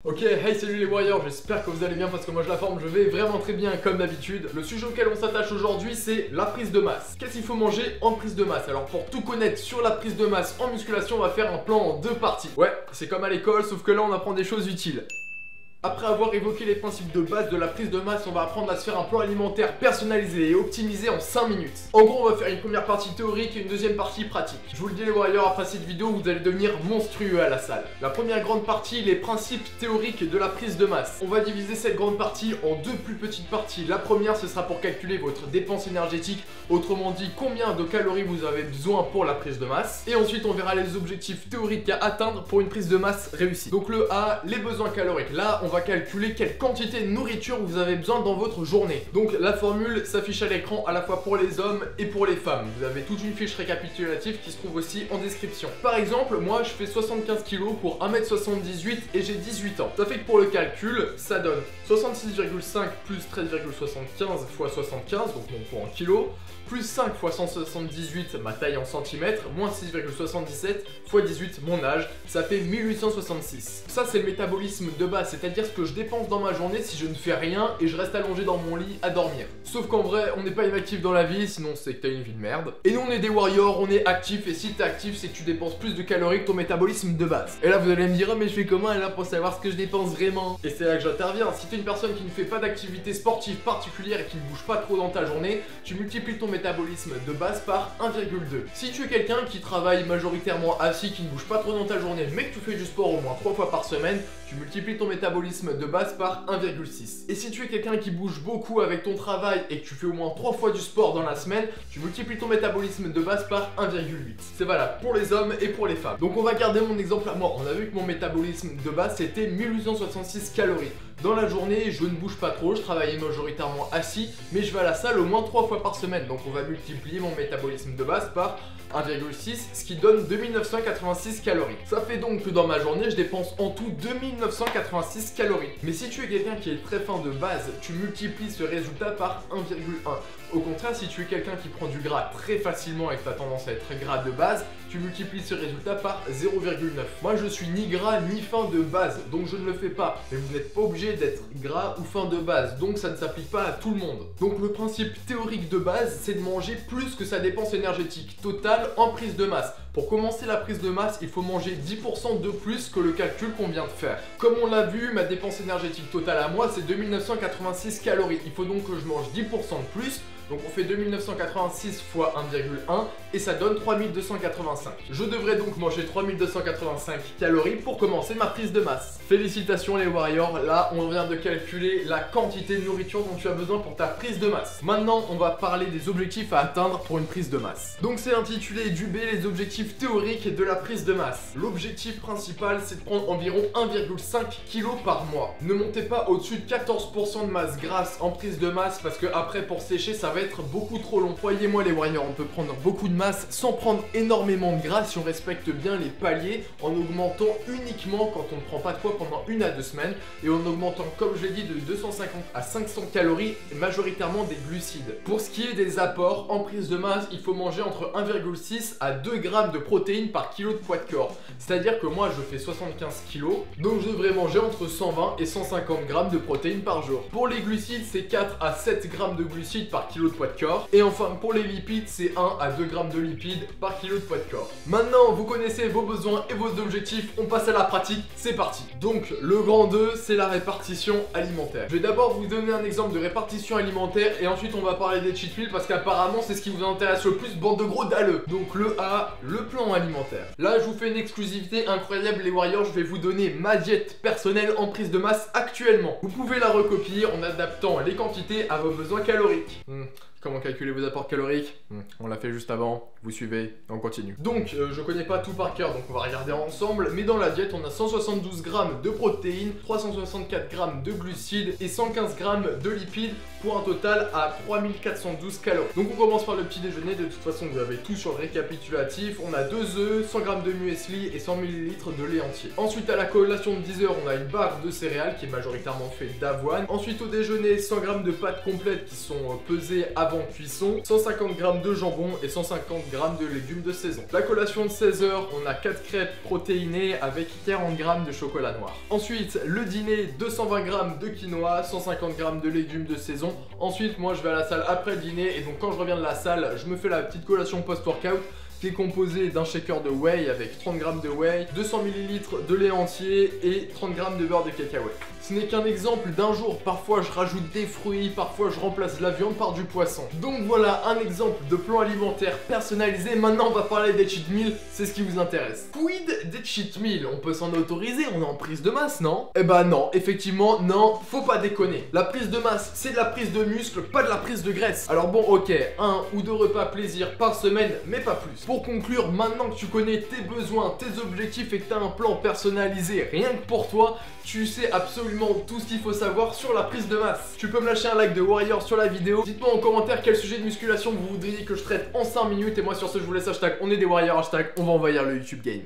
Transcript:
Ok, hey salut les warriors, j'espère que vous allez bien parce que moi je la forme, je vais vraiment très bien comme d'habitude. Le sujet auquel on s'attache aujourd'hui c'est la prise de masse. Qu'est-ce qu'il faut manger en prise de masse? Alors pour tout connaître sur la prise de masse en musculation, on va faire un plan en deux parties. Ouais, c'est comme à l'école, sauf que là on apprend des choses utiles. Après avoir évoqué les principes de base de la prise de masse, on va apprendre à se faire un plan alimentaire personnalisé et optimisé en 5 minutes. En gros, on va faire une première partie théorique et une deuxième partie pratique. Je vous le dis les warriors, après cette vidéo, vous allez devenir monstrueux à la salle. La première grande partie, les principes théoriques de la prise de masse. On va diviser cette grande partie en deux plus petites parties. La première, ce sera pour calculer votre dépense énergétique, autrement dit, combien de calories vous avez besoin pour la prise de masse. Et ensuite, on verra les objectifs théoriques à atteindre pour une prise de masse réussie. Donc le A, les besoins caloriques. Là, on va calculer quelle quantité de nourriture vous avez besoin dans votre journée. Donc la formule s'affiche à l'écran à la fois pour les hommes et pour les femmes. Vous avez toute une fiche récapitulative qui se trouve aussi en description. Par exemple, moi je fais 75 kg pour 1m78 et j'ai 18 ans. Ça fait que pour le calcul, ça donne 66,5 plus 13,75 fois 75, donc mon poids en kilos, plus 5 fois 178, ma taille en centimètres, moins 6,77 fois 18, mon âge, ça fait 1866. Ça c'est le métabolisme de base, c'est-à-dire ce que je dépense dans ma journée si je ne fais rien et je reste allongé dans mon lit à dormir. Sauf qu'en vrai, on n'est pas inactif dans la vie, sinon c'est que t'as une vie de merde. Et nous on est des warriors, on est actifs, et si t'es actif, c'est que tu dépenses plus de calories que ton métabolisme de base. Et là vous allez me dire, oh, mais je fais comment là pour savoir ce que je dépense vraiment? Et c'est là que j'interviens. Si t'es une personne qui ne fait pas d'activité sportive particulière et qui ne bouge pas trop dans ta journée, tu multiplies ton métabolisme de base par 1,2. Si tu es quelqu'un qui travaille majoritairement assis, qui ne bouge pas trop dans ta journée, mais que tu fais du sport au moins 3 fois par semaine, tu multiplies ton métabolisme de base par 1,6. Et si tu es quelqu'un qui bouge beaucoup avec ton travail et que tu fais au moins 3 fois du sport dans la semaine, tu multiplies ton métabolisme de base par 1,8. C'est valable pour les hommes et pour les femmes. Donc on va garder mon exemple à moi. On a vu que mon métabolisme de base c'était 1866 calories. Dans la journée, je ne bouge pas trop, je travaille majoritairement assis, mais je vais à la salle au moins 3 fois par semaine. Donc on va multiplier mon métabolisme de base par 1,6, ce qui donne 2986 calories. Ça fait donc que dans ma journée, je dépense en tout 2986 calories. Mais si tu es quelqu'un qui est très fin de base, tu multiplies ce résultat par 1,1. Au contraire, si tu es quelqu'un qui prend du gras très facilement et que tu as tendance à être gras de base, tu multiplies ce résultat par 0,9. Moi, je suis ni gras ni fin de base, donc je ne le fais pas. Mais vous n'êtes pas obligé d'être gras ou fin de base, donc ça ne s'applique pas à tout le monde. Donc le principe théorique de base, c'est de manger plus que sa dépense énergétique totale en prise de masse. Pour commencer la prise de masse, il faut manger 10% de plus que le calcul qu'on vient de faire. Comme on l'a vu, ma dépense énergétique totale à moi, c'est 2986 calories. Il faut donc que je mange 10% de plus. Donc on fait 2986 fois 1,1 et ça donne 3285. Je devrais donc manger 3285 calories pour commencer ma prise de masse. Félicitations les warriors, là on vient de calculer la quantité de nourriture dont tu as besoin pour ta prise de masse. Maintenant on va parler des objectifs à atteindre pour une prise de masse. Donc c'est intitulé du B, les objectifs théoriques de la prise de masse. L'objectif principal c'est de prendre environ 1,5 kg par mois. Ne montez pas au-dessus de 14% de masse grasse en prise de masse parce que après pour sécher ça va être beaucoup trop long. Croyez-moi les warriors, on peut prendre beaucoup de masse sans prendre énormément de gras si on respecte bien les paliers en augmentant uniquement quand on ne prend pas de poids pendant 1 à 2 semaines et en augmentant comme je l'ai dit de 250 à 500 calories majoritairement des glucides. Pour ce qui est des apports en prise de masse, il faut manger entre 1,6 à 2 grammes de protéines par kilo de poids de corps. C'est-à-dire que moi je fais 75 kg, donc je devrais manger entre 120 et 150 grammes de protéines par jour. Pour les glucides, c'est 4 à 7 grammes de glucides par kilo de poids de corps. Et enfin pour les lipides, c'est 1 à 2 grammes de lipides par kilo de poids de corps. Maintenant vous connaissez vos besoins et vos objectifs, on passe à la pratique, c'est parti. Donc le grand 2, c'est la répartition alimentaire. Je vais d'abord vous donner un exemple de répartition alimentaire et ensuite on va parler des cheat meals parce qu'apparemment c'est ce qui vous intéresse le plus, bande de gros dalleux. Donc le A, le plan alimentaire. Là je vous fais une exclusivité incroyable les warriors, je vais vous donner ma diète personnelle en prise de masse actuellement. Vous pouvez la recopier en adaptant les quantités à vos besoins caloriques. Comment calculer vos apports caloriques? On l'a fait juste avant, vous suivez, on continue. Donc, je connais pas tout par cœur, donc on va regarder ensemble. Mais dans la diète, on a 172 grammes de protéines, 364 grammes de glucides et 115 grammes de lipides pour un total à 3412 calories. Donc on commence par le petit déjeuner, de toute façon vous avez tout sur le récapitulatif. On a 2 œufs, 100 grammes de muesli et 100 ml de lait entier. Ensuite à la collation de 10 h, on a une barre de céréales qui est majoritairement faite d'avoine. Ensuite au déjeuner, 100 grammes de pâtes complètes qui sont pesées avant avant cuisson, 150 g de jambon et 150 g de légumes de saison. La collation de 16 h, on a 4 crêpes protéinées avec 40 g de chocolat noir. Ensuite, le dîner, 220 g de quinoa, 150 g de légumes de saison. Ensuite, moi je vais à la salle après le dîner et donc quand je reviens de la salle, je me fais la petite collation post-workout qui est composé d'un shaker de whey avec 30 g de whey, 200 ml de lait entier et 30 g de beurre de cacahuète. Ce n'est qu'un exemple d'un jour, parfois je rajoute des fruits, parfois je remplace la viande par du poisson. Donc voilà un exemple de plan alimentaire personnalisé. Maintenant on va parler des cheat meals, c'est ce qui vous intéresse. Quid des cheat meals? On peut s'en autoriser, on est en prise de masse, non? Eh bah non, effectivement non, faut pas déconner. La prise de masse, c'est de la prise de muscle, pas de la prise de graisse. Alors bon ok, 1 ou 2 repas plaisir par semaine, mais pas plus. Pour conclure, maintenant que tu connais tes besoins, tes objectifs et que tu as un plan personnalisé rien que pour toi, tu sais absolument tout ce qu'il faut savoir sur la prise de masse. Tu peux me lâcher un like de Warrior sur la vidéo. Dites-moi en commentaire quel sujet de musculation vous voudriez que je traite en 5 minutes. Et moi sur ce je vous laisse hashtag on est des Warriors, hashtag on va envahir le YouTube game.